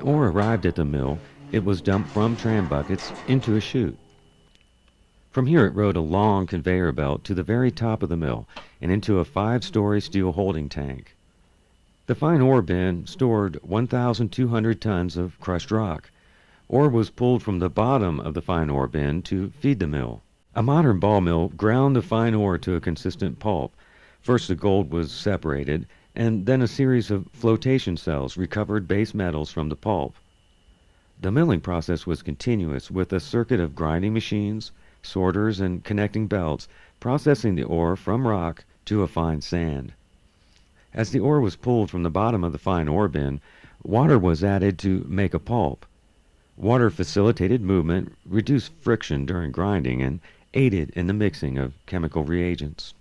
When ore arrived at the mill, it was dumped from tram buckets into a chute. From here it rode a long conveyor belt to the very top of the mill and into a 5-story steel holding tank. The fine ore bin stored 1,200 tons of crushed rock. Ore was pulled from the bottom of the fine ore bin to feed the mill. A modern ball mill ground the fine ore to a consistent pulp. First the gold was separated, and then a series of flotation cells recovered base metals from the pulp. The milling process was continuous, with a circuit of grinding machines, sorters, and connecting belts, processing the ore from rock to a fine sand. As the ore was pulled from the bottom of the fine ore bin, water was added to make a pulp. Water facilitated movement, reduced friction during grinding, and aided in the mixing of chemical reagents.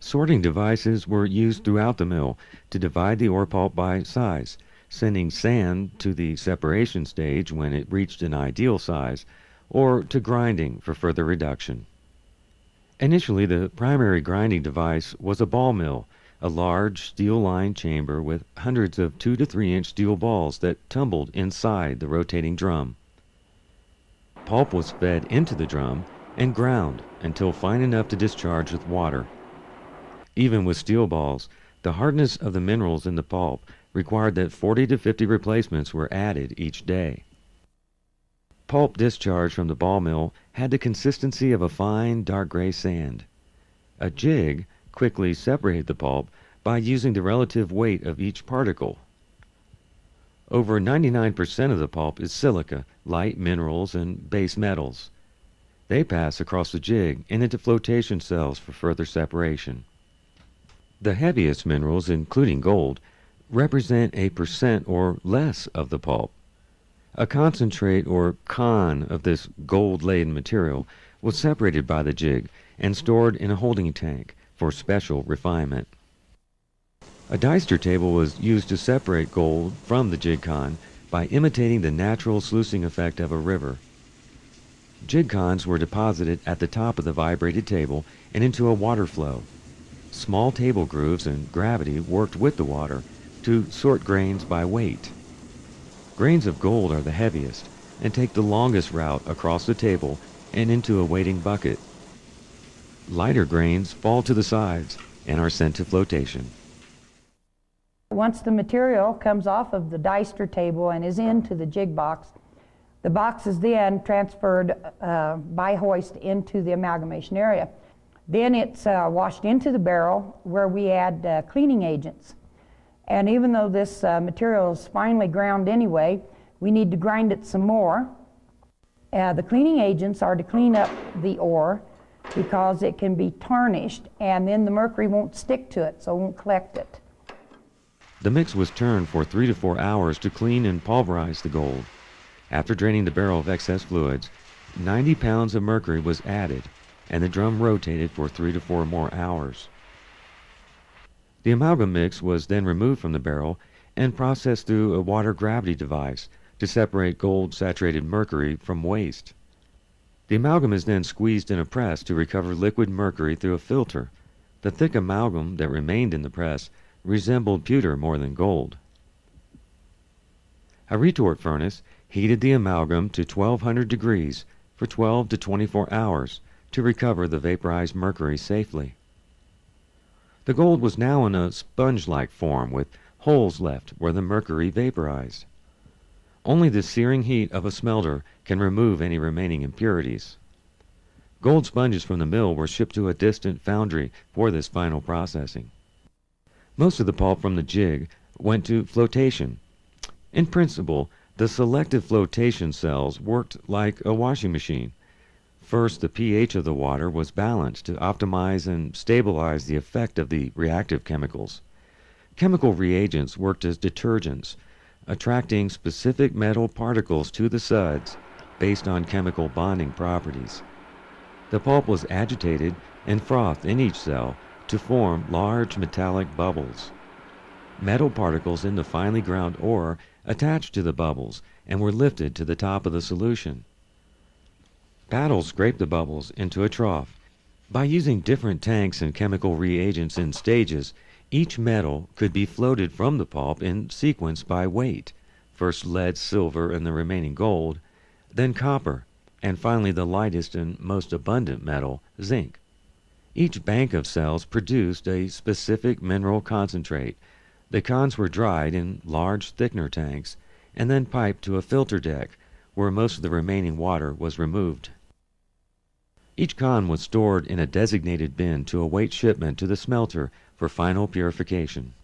Sorting devices were used throughout the mill to divide the ore pulp by size, sending sand to the separation stage when it reached an ideal size, or to grinding for further reduction. Initially, the primary grinding device was a ball mill, a large steel-lined chamber with hundreds of 2 to 3 inch steel balls that tumbled inside the rotating drum. Pulp was fed into the drum and ground until fine enough to discharge with water. Even with steel balls, the hardness of the minerals in the pulp required that 40 to 50 replacements were added each day. Pulp discharge from the ball mill had the consistency of a fine dark gray sand. A jig quickly separated the pulp by using the relative weight of each particle. Over 99% of the pulp is silica, light minerals, and base metals. They pass across the jig and into flotation cells for further separation. The heaviest minerals, including gold, represent a percent or less of the pulp. A concentrate or con of this gold-laden material was separated by the jig and stored in a holding tank for special refinement. A Deister table was used to separate gold from the jig con by imitating the natural sluicing effect of a river. Jig cons were deposited at the top of the vibrated table and into a water flow. Small table grooves and gravity worked with the water to sort grains by weight. Grains of gold are the heaviest and take the longest route across the table and into a waiting bucket. Lighter grains fall to the sides and are sent to flotation. Once the material comes off of the Deister table and is into the jig box, the box is then transferred by hoist into the amalgamation area. Then it's washed into the barrel where we add cleaning agents. And even though this material is finely ground anyway, we need to grind it some more. The cleaning agents are to clean up the ore because it can be tarnished and then the mercury won't stick to it, so it won't collect it. The mix was turned for 3 to 4 hours to clean and pulverize the gold. After draining the barrel of excess fluids, 90 pounds of mercury was added, and the drum rotated for 3 to 4 more hours. The amalgam mix was then removed from the barrel and processed through a water gravity device to separate gold-saturated mercury from waste. The amalgam is then squeezed in a press to recover liquid mercury through a filter. The thick amalgam that remained in the press resembled pewter more than gold. A retort furnace heated the amalgam to 1200 degrees for 12 to 24 hours to recover the vaporized mercury safely. The gold was now in a sponge-like form with holes left where the mercury vaporized. Only the searing heat of a smelter can remove any remaining impurities. Gold sponges from the mill were shipped to a distant foundry for this final processing. Most of the pulp from the jig went to flotation. In principle, the selective flotation cells worked like a washing machine. First, the pH of the water was balanced to optimize and stabilize the effect of the reactive chemicals. Chemical reagents worked as detergents, attracting specific metal particles to the suds based on chemical bonding properties. The pulp was agitated and frothed in each cell to form large metallic bubbles. Metal particles in the finely ground ore attached to the bubbles and were lifted to the top of the solution. Paddles scraped the bubbles into a trough. By using different tanks and chemical reagents in stages, each metal could be floated from the pulp in sequence by weight, first lead, silver, and the remaining gold, then copper, and finally the lightest and most abundant metal, zinc. Each bank of cells produced a specific mineral concentrate. The cons were dried in large thickener tanks and then piped to a filter deck where most of the remaining water was removed. Each con was stored in a designated bin to await shipment to the smelter for final purification.